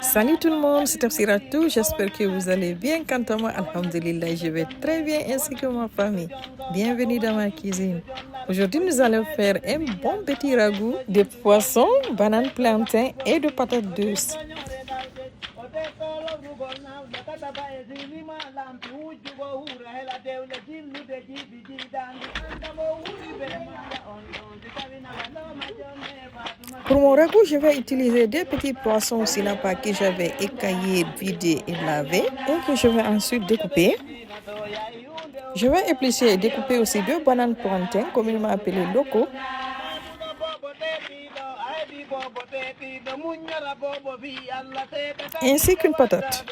Salut tout le monde, c'est Tafsiratou, j'espère que vous allez bien. Quant à moi, alhamdulillah, je vais très bien ainsi que ma famille. Bienvenue dans ma cuisine. Aujourd'hui, nous allons faire un bon petit ragoût de poisson, bananes plantain et de patates douces. Pour mon ragoût, je vais utiliser deux petits poissons sinapa que j'avais écaillés, vidés et lavés et que je vais ensuite découper. Je vais éplucher et découper aussi deux bananes plantain, communément appelées locaux, ainsi qu'une patate.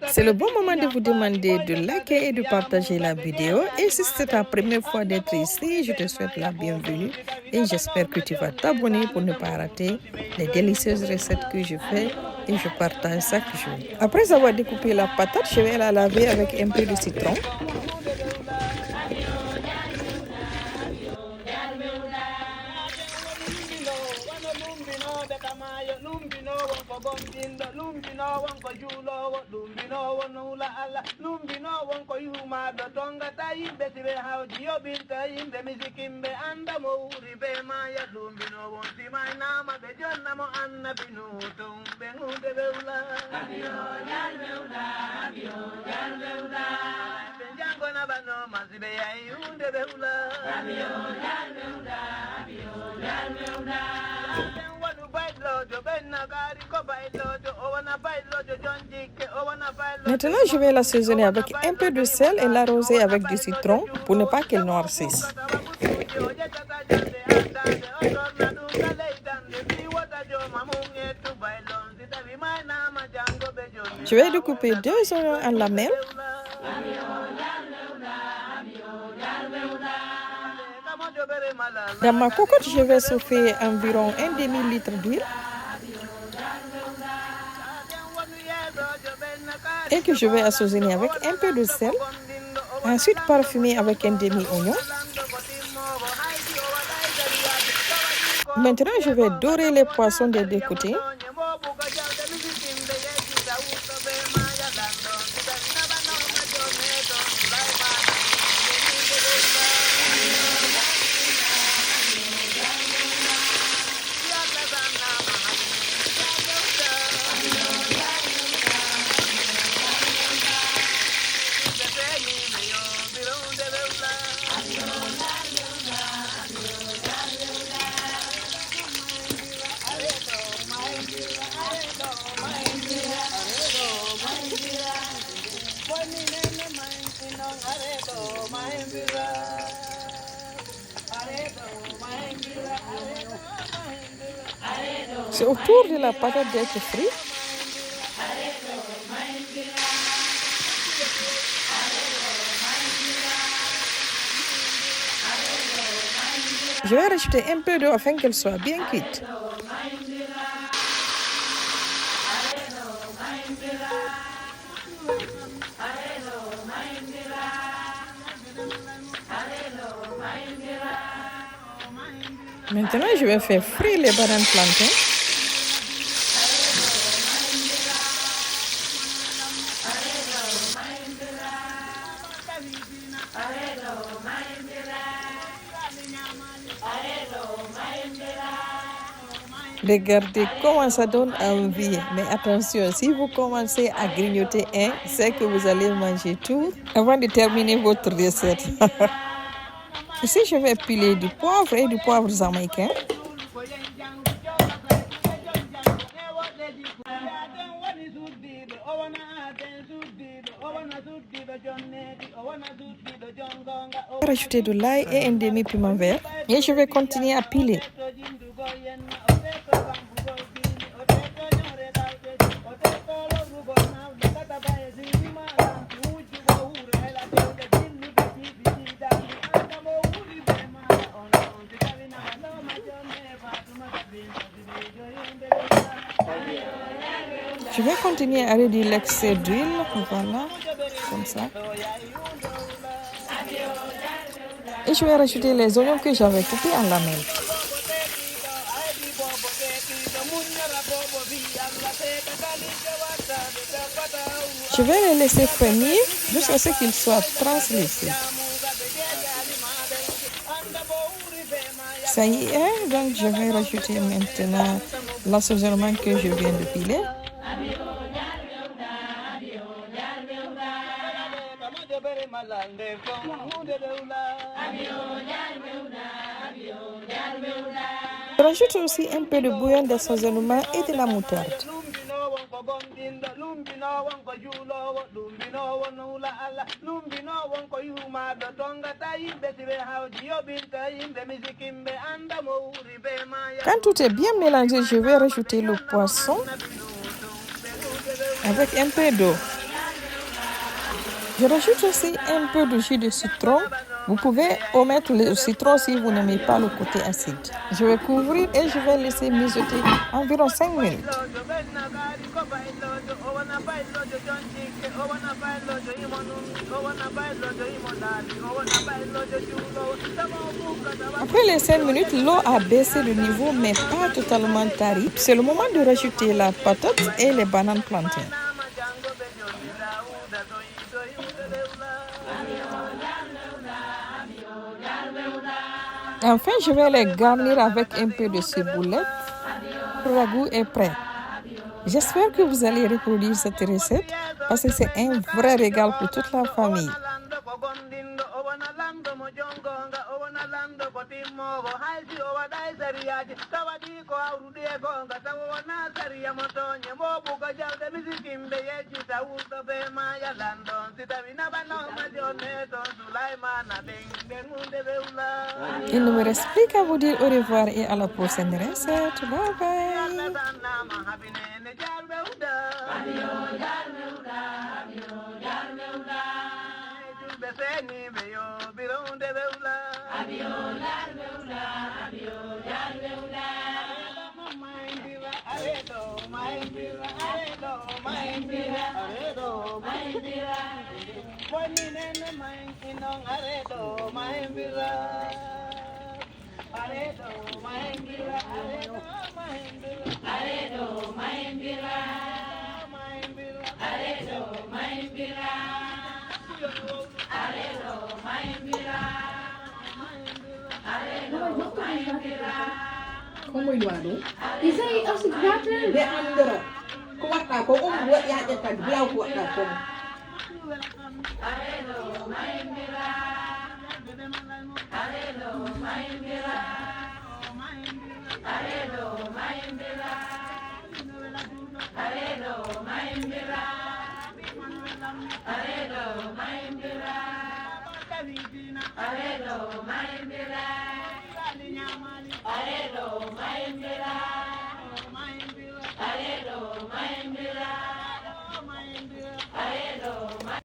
C'est le bon moment de vous demander de liker et de partager la vidéo. Et si c'est ta première fois d'être ici, je te souhaite la bienvenue et j'espère que tu vas t'abonner pour ne pas rater les délicieuses recettes que je fais et je partage chaque jour. Après avoir découpé la patate, je vais la laver avec un peu de citron. Maintenant, je vais l'assaisonner avec un peu de sel et l'arroser avec du citron pour ne pas qu'elle noircisse. Je vais découper deux oignons en lamelles. Dans ma cocotte, je vais chauffer environ un demi-litre d'huile et que je vais assaisonner avec un peu de sel. Ensuite, parfumer avec un demi-oignon. Maintenant, je vais dorer les poissons des deux côtés. C'est autour de la patate d'être frite. Je vais rajouter un peu d'eau afin qu'elle soit bien cuite. Maintenant, je vais faire frire les bananes plantain. Regardez comment ça donne envie. Mais attention, si vous commencez à grignoter un, c'est que vous allez manger tout avant de terminer votre recette. Ici, je vais piler du poivre et du poivre jamaïcain. Rajouter de l'ail et un demi-piment vert. Et je vais continuer à piler. Je vais continuer à réduire l'excès d'huile, voilà, comme ça. Et je vais rajouter les oignons que j'avais coupés en lamelles. Je vais les laisser frémir jusqu'à ce qu'ils soient translucides. Ça y est, donc je vais rajouter maintenant l'assaisonnement que je viens de piler. Je rajoute aussi un peu de bouillon d'assaisonnement et de la moutarde. Quand tout est bien mélangé, je vais rajouter le poisson avec un peu d'eau. Je rajoute aussi un peu de jus de citron. Vous pouvez omettre le citron si vous n'aimez pas le côté acide. Je vais couvrir et je vais laisser mijoter environ 5 minutes. Après les 5 minutes, l'eau a baissé de niveau mais pas totalement tarie. C'est le moment de rajouter la patate et les bananes plantains. Enfin, je vais les garnir avec un peu de ciboulette. Le ragoût est prêt. J'espère que vous allez reproduire cette recette parce que c'est un vrai régal pour toute la famille. Il ne me reste plus qu'à vous dire au revoir et à la prochaine recette. Bye bye. Không mùi đùa đúng. Thì say ở sực rát lên. Để ăn được. Kuat lah, kau buat ya jangan belau kuat lah kau. Aredo,